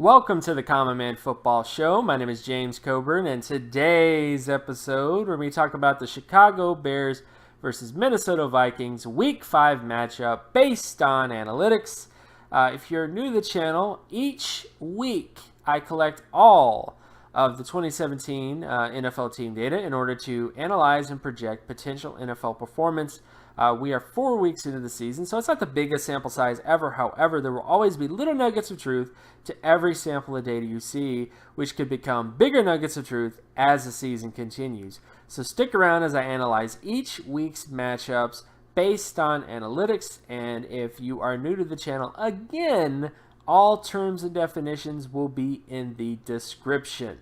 Welcome to the Common Man Football Show. My name is James Coburn, and today's episode, we're going to talk about the Chicago Bears versus Minnesota Vikings Week 5 matchup based on analytics. If you're new to the channel, each week I collect all of the 2017 NFL team data in order to analyze and project potential NFL performance. We are 4 weeks into the season, so it's not the biggest sample size ever. However, there will always be little nuggets of truth to every sample of data you see, which could become bigger nuggets of truth as the season continues. So stick around as I analyze each week's matchups based on analytics. And if you are new to the channel, again, all terms and definitions will be in the description.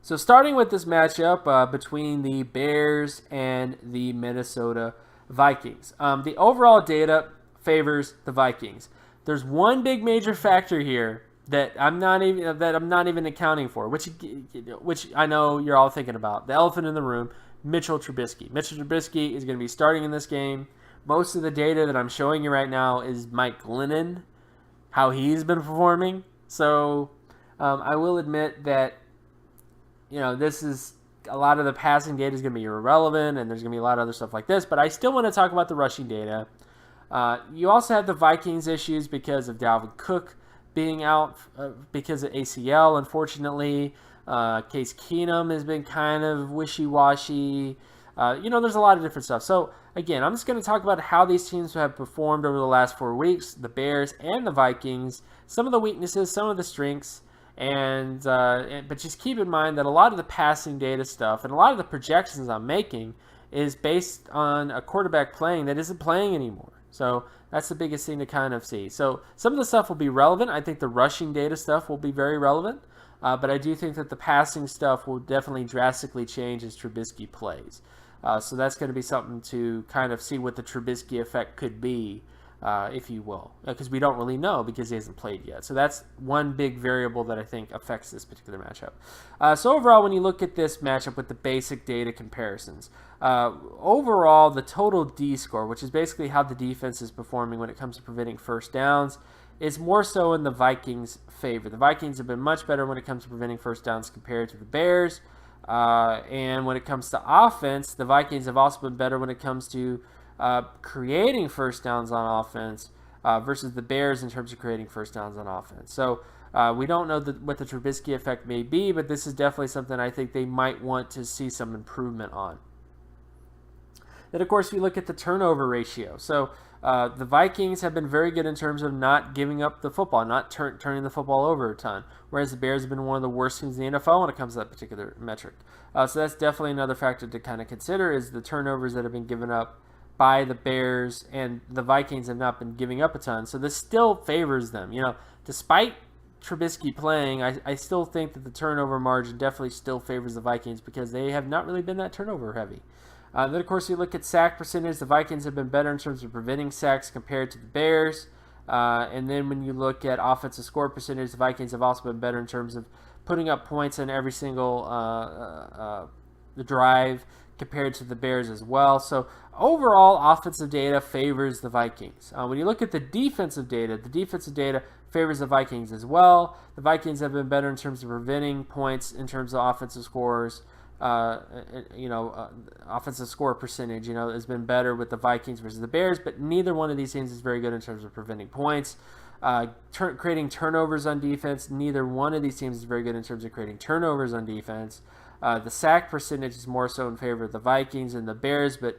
So starting with this matchup between the Bears and the Minnesota Vikings. The overall data favors the Vikings. There's one big major factor here that I'm not even accounting for, which I know you're all thinking about. The elephant in the room, Mitchell Trubisky. Mitchell Trubisky is going to be starting in this game. Most of the data that I'm showing you right now is Mike Glennon, how he's been performing. So I will admit that this is a lot of the passing data is going to be irrelevant, and there's going to be a lot of other stuff like this, but I still want to talk about the rushing data. You also have the Vikings issues because of Dalvin Cook being out because of ACL, unfortunately. Case Keenum has been kind of wishy-washy. There's a lot of different stuff. So, again, I'm just going to talk about how these teams have performed over the last 4 weeks, the Bears and the Vikings, some of the weaknesses, some of the strengths. But just keep in mind that a lot of the passing data stuff and a lot of the projections I'm making is based on a quarterback playing that isn't playing anymore. So that's the biggest thing to kind of see. So some of the stuff will be relevant. I think the rushing data stuff will be very relevant. But I do think that the passing stuff will definitely drastically change as Trubisky plays. So that's going to be something to kind of see what the Trubisky effect could be. If you will, because we don't really know because he hasn't played yet. So that's one big variable that I think affects this particular matchup. So overall, when you look at this matchup with the basic data comparisons, overall, the total D score, which is basically how the defense is performing when it comes to preventing first downs, is more so in the Vikings' favor. The Vikings have been much better when it comes to preventing first downs compared to the Bears. And when it comes to offense, the Vikings have also been better when it comes to creating first downs on offense versus the Bears in terms of creating first downs on offense. So we don't know what the Trubisky effect may be, but this is definitely something I think they might want to see some improvement on. Then, of course, we look at the turnover ratio. So the Vikings have been very good in terms of not giving up the football, not turning the football over a ton, whereas the Bears have been one of the worst teams in the NFL when it comes to that particular metric. So that's definitely another factor to kind of consider is the turnovers that have been given up by the Bears, and the Vikings have not been giving up a ton. So this still favors them. Despite Trubisky playing, I still think that the turnover margin definitely still favors the Vikings because they have not really been that turnover heavy. Then, of course, you look at sack percentage. The Vikings have been better in terms of preventing sacks compared to the Bears. And then when you look at offensive score percentage, the Vikings have also been better in terms of putting up points in every single drive compared to the Bears as well. So overall, offensive data favors the Vikings. When you look at the defensive data favors the Vikings as well. The Vikings have been better in terms of preventing points in terms of offensive scores. Offensive score percentage, has been better with the Vikings versus the Bears, but neither one of these teams is very good in terms of preventing points. Creating turnovers on defense, neither one of these teams is very good in terms of creating turnovers on defense. The sack percentage is more so in favor of the Vikings and the Bears, but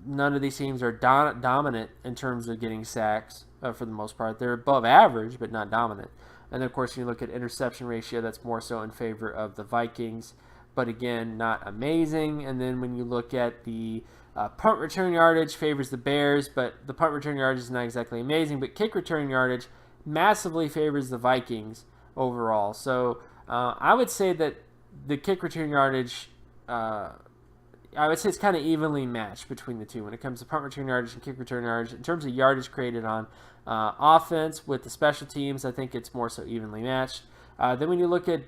none of these teams are dominant in terms of getting sacks for the most part. They're above average, but not dominant. And then, of course, when you look at interception ratio, that's more so in favor of the Vikings, but again, not amazing. And then when you look at the punt return yardage, favors the Bears, but the punt return yardage is not exactly amazing. But kick return yardage massively favors the Vikings overall. So I would say that the kick return yardage, I would say it's kind of evenly matched between the two when it comes to punt return yardage and kick return yardage. In terms of yardage created on offense with the special teams, I think it's more so evenly matched. Then when you look at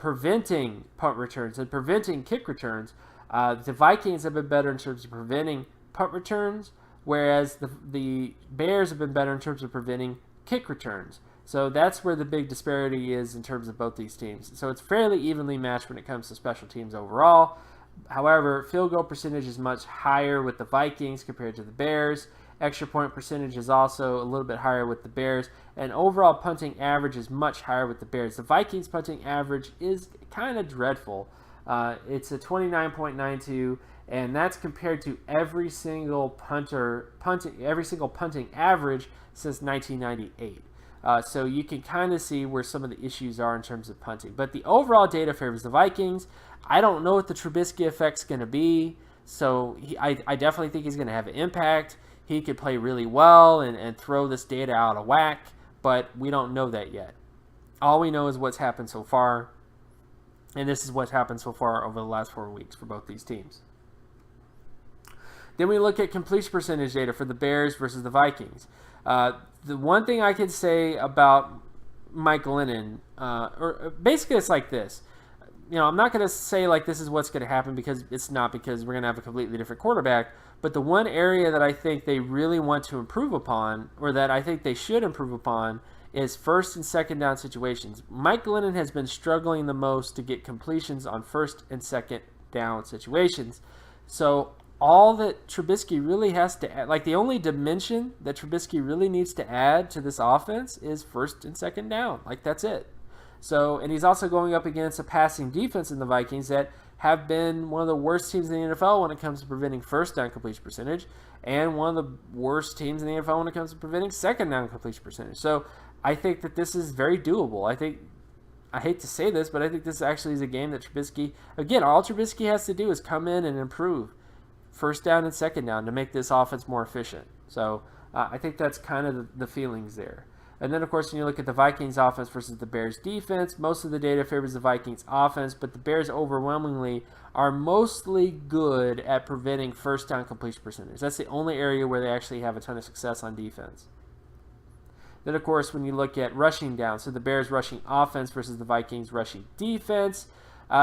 preventing punt returns and preventing kick returns, the Vikings have been better in terms of preventing punt returns, whereas the Bears have been better in terms of preventing kick returns. So that's where the big disparity is in terms of both these teams. So it's fairly evenly matched when it comes to special teams overall. However, field goal percentage is much higher with the Vikings compared to the Bears. Extra point percentage is also a little bit higher with the Bears. And overall punting average is much higher with the Bears. The Vikings punting average is kind of dreadful. It's a 29.92, and that's compared to every single punting average since 1998. So you can kind of see where some of the issues are in terms of punting. But the overall data favors the Vikings. I don't know what the Trubisky effect's going to be, so I definitely think he's going to have an impact. He could play really well and throw this data out of whack, but we don't know that yet. All we know is what's happened so far, and this is what's happened so far over the last 4 weeks for both these teams. Then we look at completion percentage data for the Bears versus the Vikings. The one thing I can say about Mike Glennon, or basically it's like this. I'm not going to say like this is what's going to happen, because it's not, because we're going to have a completely different quarterback. But the one area that I think they really want to improve upon, or that I think they should improve upon, is first and second down situations. Mike Glennon has been struggling the most to get completions on first and second down situations. So all that Trubisky really has to add, like the only dimension that Trubisky really needs to add to this offense is first and second down. Like that's it. So, and he's also going up against a passing defense in the Vikings that have been one of the worst teams in the NFL when it comes to preventing first down completion percentage, and one of the worst teams in the NFL when it comes to preventing second down completion percentage. So I think that this is very doable. I hate to say this, but I think this actually is a game that Trubisky, again, all Trubisky has to do is come in and improve first down and second down to make this offense more efficient. So I think that's kind of the feelings there. And then, of course, when you look at the Vikings offense versus the Bears defense, most of the data favors the Vikings offense, but the Bears overwhelmingly are mostly good at preventing first down completion percentage. That's the only area where they actually have a ton of success on defense. Then, of course, when you look at rushing down, so the Bears rushing offense versus the Vikings rushing defense,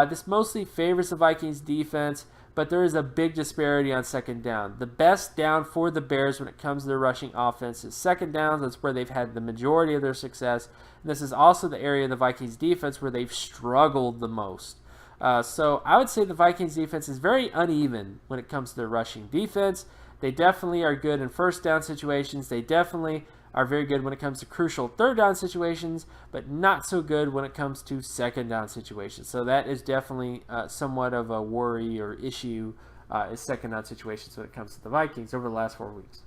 this mostly favors the Vikings defense, but there is a big disparity on second down. The best down for the Bears when it comes to their rushing offense is second downs. That's where they've had the majority of their success. And this is also the area of the Vikings defense where they've struggled the most. So I would say the Vikings defense is very uneven when it comes to their rushing defense. They definitely are good in first down situations. They definitely are very good when it comes to crucial third down situations, but not so good when it comes to second down situations. So that is definitely somewhat of a worry or issue, is second down situations when it comes to the Vikings over the last 4 weeks.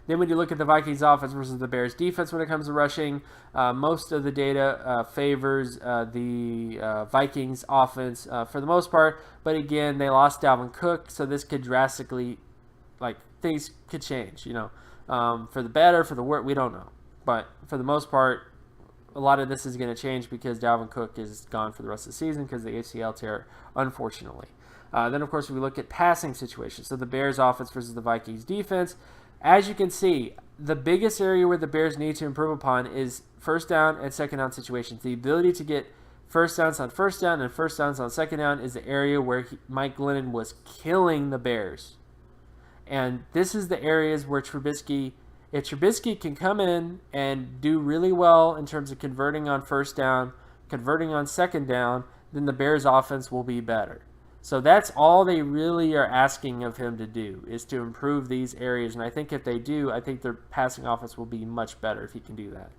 Then when you look at the Vikings offense versus the Bears defense when it comes to rushing, most of the data favors the Vikings offense for the most part. But again, they lost Dalvin Cook, so this could drastically, things could change, for the better, for the worse, we don't know. But for the most part, a lot of this is going to change because Dalvin Cook is gone for the rest of the season because of the ACL tear, unfortunately. Then, of course, we look at passing situations. So the Bears offense versus the Vikings defense. As you can see, the biggest area where the Bears need to improve upon is first down and second down situations. The ability to get first downs on first down and first downs on second down is the area where Mike Glennon was killing the Bears. And this is the areas where if Trubisky can come in and do really well in terms of converting on first down, converting on second down, then the Bears offense will be better. So that's all they really are asking of him to do, is to improve these areas. And I think if they do, I think their passing offense will be much better if he can do that.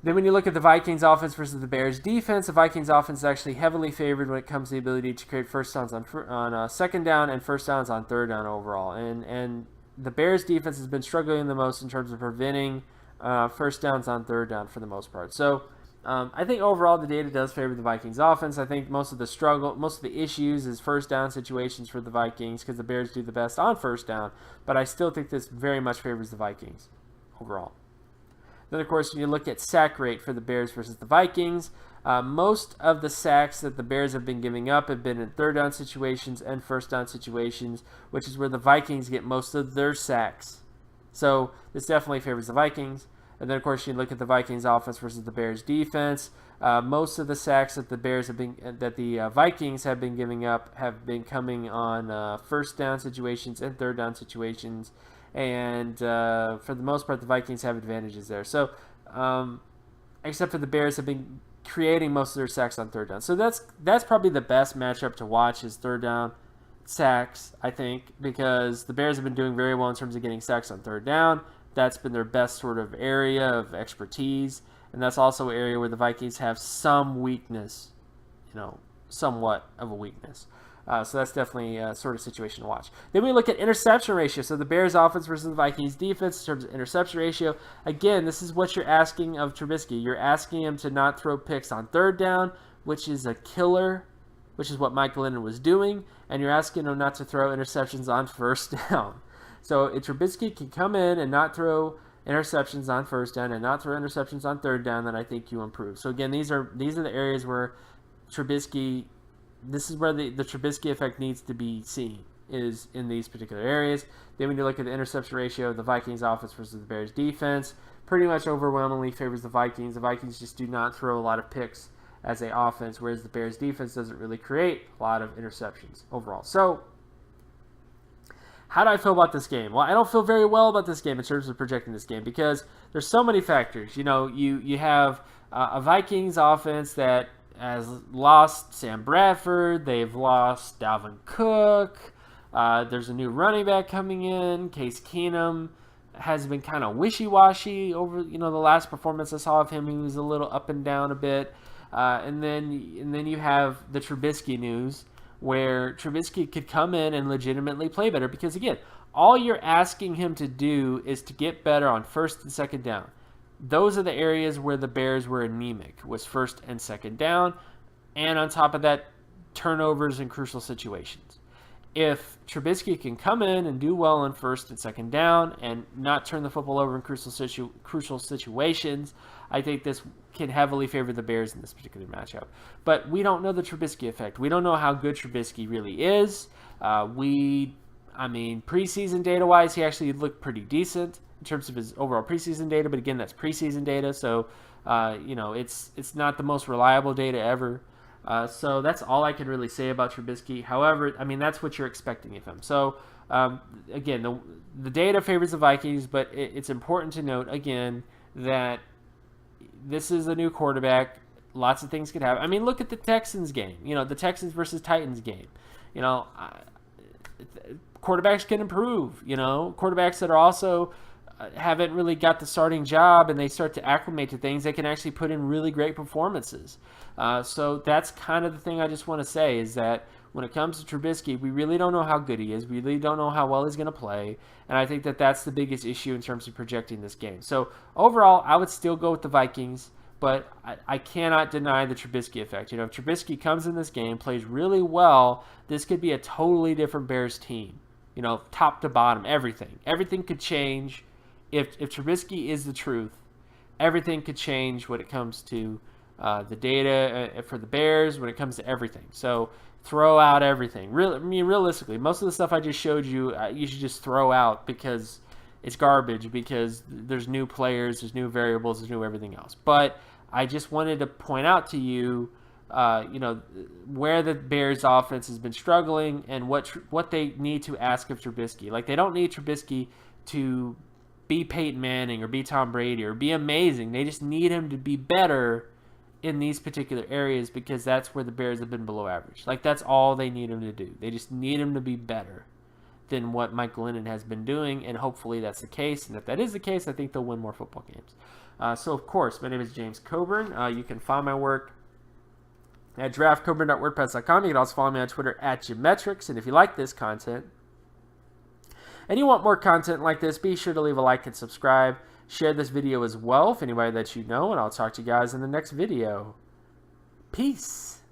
Then when you look at the Vikings offense versus the Bears defense, the Vikings offense is actually heavily favored when it comes to the ability to create first downs on second down and first downs on third down overall. And the Bears defense has been struggling the most in terms of preventing first downs on third down for the most part. So I think overall the data does favor the Vikings offense. I think most of the issues is first down situations for the Vikings because the Bears do the best on first down. But I still think this very much favors the Vikings overall. Then, of course, when you look at sack rate for the Bears versus the Vikings, most of the sacks that the Bears have been giving up have been in third down situations and first down situations, which is where the Vikings get most of their sacks. So this definitely favors the Vikings. And then, of course, you look at the Vikings offense versus the Bears defense. Most of the sacks that the Vikings have been giving up have been coming on first down situations and third down situations, and for the most part, the Vikings have advantages there. So, except for the Bears have been creating most of their sacks on third down. So that's probably the best matchup to watch is third down sacks, I think, because the Bears have been doing very well in terms of getting sacks on third down. That's been their best sort of area of expertise, and that's also an area where the Vikings have some weakness, somewhat of a weakness. So that's definitely a sort of situation to watch. Then we look at interception ratio. So the Bears offense versus the Vikings defense in terms of interception ratio. Again, this is what you're asking of Trubisky. You're asking him to not throw picks on third down, which is a killer, which is what Mike Glennon was doing, and you're asking him not to throw interceptions on first down. So if Trubisky can come in and not throw interceptions on first down and not throw interceptions on third down, then I think you improve. So again, these are the areas where Trubisky, this is where the Trubisky effect needs to be seen, is in these particular areas. Then when you look at the interception ratio, the Vikings offense versus the Bears defense, pretty much overwhelmingly favors the Vikings. The Vikings just do not throw a lot of picks as an offense, whereas the Bears defense doesn't really create a lot of interceptions overall. So how do I feel about this game? Well, I don't feel very well about this game in terms of projecting this game because there's so many factors. You have a Vikings offense that has lost Sam Bradford. They've lost Dalvin Cook. There's a new running back coming in. Case Keenum has been kind of wishy-washy over the last performance I saw of him. He was a little up and down a bit. And then you have the Trubisky news, where Trubisky could come in and legitimately play better because, again, all you're asking him to do is to get better on first and second down. Those are the areas where the Bears were anemic, was first and second down, and on top of that, turnovers in crucial situations. If Trubisky can come in and do well on first and second down and not turn the football over in crucial situations, I think this can heavily favor the Bears in this particular matchup. But we don't know the Trubisky effect. We don't know how good Trubisky really is. Preseason data-wise, he actually looked pretty decent in terms of his overall preseason data. But again, that's preseason data, so it's not the most reliable data ever. So that's all I can really say about Trubisky. However, that's what you're expecting of him. So, again, the data favors the Vikings, but it's important to note, again, that this is a new quarterback. Lots of things could happen. Look at the Texans game. The Texans versus Titans game. Quarterbacks can improve. Quarterbacks that are also haven't really got the starting job and they start to acclimate to things, they can actually put in really great performances. So that's kind of the thing I just want to say is that when it comes to Trubisky, we really don't know how good he is. We really don't know how well he's going to play. And I think that that's the biggest issue in terms of projecting this game. So overall, I would still go with the Vikings, but I cannot deny the Trubisky effect. If Trubisky comes in this game, plays really well, this could be a totally different Bears team. Top to bottom, everything. Everything could change. If Trubisky is the truth, everything could change when it comes to the data for the Bears, when it comes to everything. So throw out everything. Realistically, most of the stuff I just showed you, you should just throw out because it's garbage, because there's new players, there's new variables, there's new everything else. But I just wanted to point out to you, where the Bears offense has been struggling and what they need to ask of Trubisky. Like, they don't need Trubisky to be Peyton Manning or be Tom Brady or be amazing. They just need him to be better in these particular areas because that's where the Bears have been below average. Like, that's all they need him to do. They just need him to be better than what Mike Glennon has been doing, and hopefully that's the case. And if that is the case, I think they'll win more football games. So, of course, my name is James Coburn. You can find my work at draftcoburn.wordpress.com. You can also follow me on Twitter at Geometrics. And if you like this content and you want more content like this, be sure to leave a like and subscribe. Share this video as well if anybody that you know, and I'll talk to you guys in the next video. Peace.